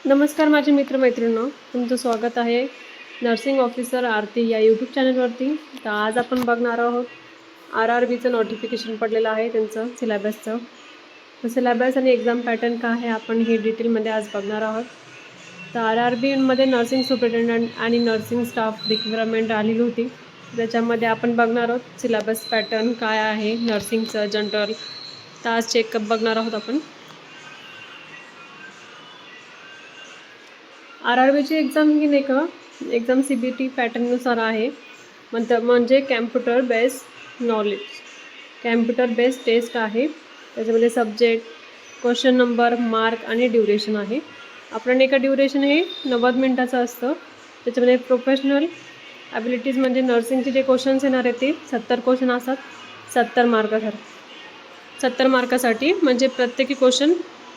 नमस्कार माझे मित्रमैत्रिणींनो, तुमचं स्वागत आहे नर्सिंग ऑफिसर आरती या यूट्यूब चॅनलवरती. तर आज आपण बघणार आहोत RRBचं नोटिफिकेशन पडलेलं आहे त्यांचं सिलेबसचं. तर सिलेबस आणि एक्झाम पॅटर्न काय आहे आपण हे डिटेलमध्ये आज बघणार आहोत. तर RRBमध्ये नर्सिंग सुपरिटेंडंट आणि नर्सिंग स्टाफ रिक्वायरमेंट आलेली होती. त्याच्यामध्ये आपण बघणार आहोत सिलेबस पॅटर्न काय आहे नर्सिंगचं जनरल. तर आज चेकअप बघणार आहोत आपण. RRBची एक्झाम ही नाही का एक्झाम CBT पॅटर्ननुसार आहे. म्हणजे computer based knowledge, computer based test आहे. त्याच्यामध्ये सब्जेक्ट, क्वेश्चन नंबर, मार्क आणि ड्युरेशन आहे. आपण एका ड्युरेशन हे 90 मिनिटाचं असतं. त्याच्यामध्ये प्रोफेशनल ॲबिलिटीज म्हणजे नर्सिंगचे जे क्वेश्चन्स येणार आहेत ते 70 क्वेश्चन असतात 70 मार्कासाठी, म्हणजे प्रत्येकी क्वेश्चन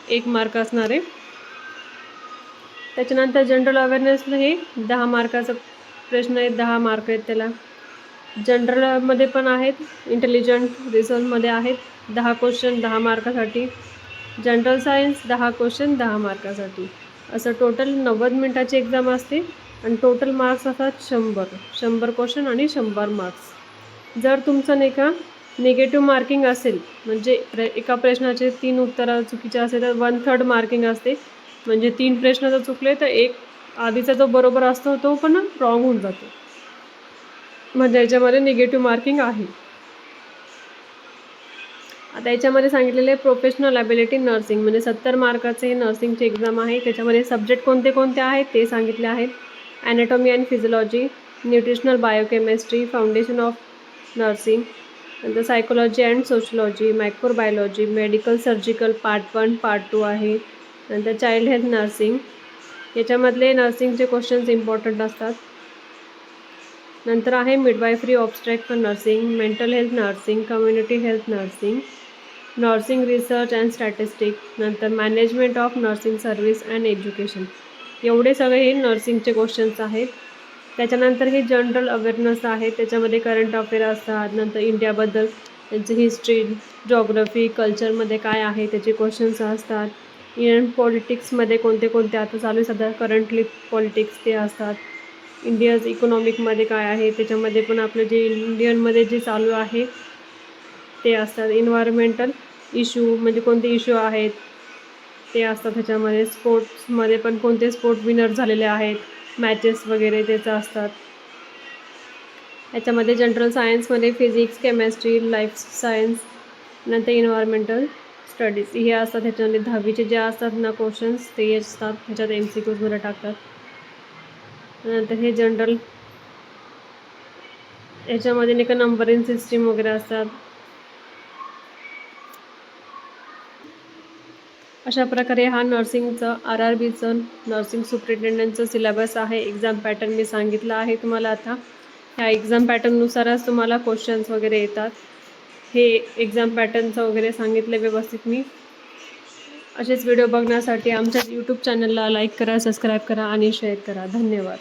1 मार्क असणार आहे. त्याच्यानंतर जनरल अवेअरनेसला हे 10 मार्काचा प्रश्न आहे, 10 मार्क आहेत त्याला. जनरलमध्ये पण आहेत, इंटेलिजंट रिसर्चमध्ये आहेत 10 क्वेश्चन 10 मार्कासाठी. जनरल सायन्स 10 क्वेश्चन 10 मार्कासाठी. असं टोटल 90 मिनिटाची एक्झाम असते आणि टोटल मार्क्स असतात 100 क्वेश्चन आणि 100 मार्क्स. जर तुमचं नाही का निगेटिव्ह मार्किंग असेल, म्हणजे एका प्रश्नाचे 3 उत्तरं चुकीचे असेल तर 1/3 मार्किंग असते. म्हणजे 3 प्रश्न जर चुकले तर एक आधीचा जो बरोबर असतो तो पण रॉंग होऊन जातो, म्हणजे याच्यामध्ये निगेटिव्ह मार्किंग आहे. आता याच्यामध्ये सांगितलेले प्रोफेशनल ॲबिलिटी नर्सिंग, म्हणजे 70 मार्काचे नर्सिंगची एक्झाम आहे. त्याच्यामध्ये सब्जेक्ट कोणते कोणते आहेत ते सांगितले आहेत. Anatomy and physiology, nutritional biochemistry, foundation of nursing, नंतर psychology and sociology, microbiology, medical surgical part 1 part 2 आहे. नंतर चाइल्ड हेल्थ नर्सिंग, याच्यामधले नर्सिंगचे क्वेश्चन्स इम्पॉर्टंट असतात. नंतर आहे midwifery obstetric nursing, mental health nursing, community health nursing, nursing research and statistic, नंतर management of nursing service and education. एवढे सगळे हे नर्सिंगचे क्वेश्चन्स आहेत. त्याच्यानंतर हे जनरल अवेअरनेस आहे, त्याच्यामध्ये करंट अफेअर असतात. नंतर इंडियाबद्दल त्यांची हिस्ट्री, जॉग्रफी, कल्चरमध्ये काय आहे त्याचे क्वेश्चन्स असतात. इंडियन पॉलिटिक्समध्ये कोणते कोणते आता चालू सध्या करंटली पॉलिटिक्स ते असतात. इंडियाज इकॉनॉमिकमध्ये काय आहे त्याच्यामध्ये पण आपलं जे इंडियनमध्ये जे चालू आहे ते असतात. इन्व्हायरमेंटल इश्यू म्हणजे कोणते इश्यू आहेत ते असतात त्याच्यामध्ये. स्पोर्ट्समध्ये पण कोणते स्पोर्ट विनर झालेले आहेत, मॅचेस वगैरे त्याचं असतात. याच्यामध्ये जनरल सायन्समध्ये फिजिक्स, केमिस्ट्री, लाईफ सायन्स, नंतर इन्व्हायरमेंटल स्टडीज हे असतात. ह्याच्यामध्ये 10वीचे जे असतात ना क्वेश्चन्स ते असतात, ह्याच्यात MCQजमध्ये टाकतात. नंतर हे जनरल, याच्यामध्ये नाही का नंबरिंग सिस्टीम वगैरे असतात. अशा प्रकारे हा नर्सिंगचं RRBचं नर्सिंग सुपरिटेंडंटचं सिलेबस आहे. एक्झाम पॅटर्न मी सांगितलं आहे तुम्हाला. आता ह्या एक्झाम पॅटर्ननुसारच तुम्हाला क्वेश्चन्स वगैरे येतात. हे एक्झाम पॅटर्नचं वगैरे सांगितलं व्यवस्थित मी. असेच व्हिडिओ बघण्यासाठी आमच्या यूट्यूब चॅनलला लाईक करा, सबस्क्राईब करा आणि शेअर करा. धन्यवाद.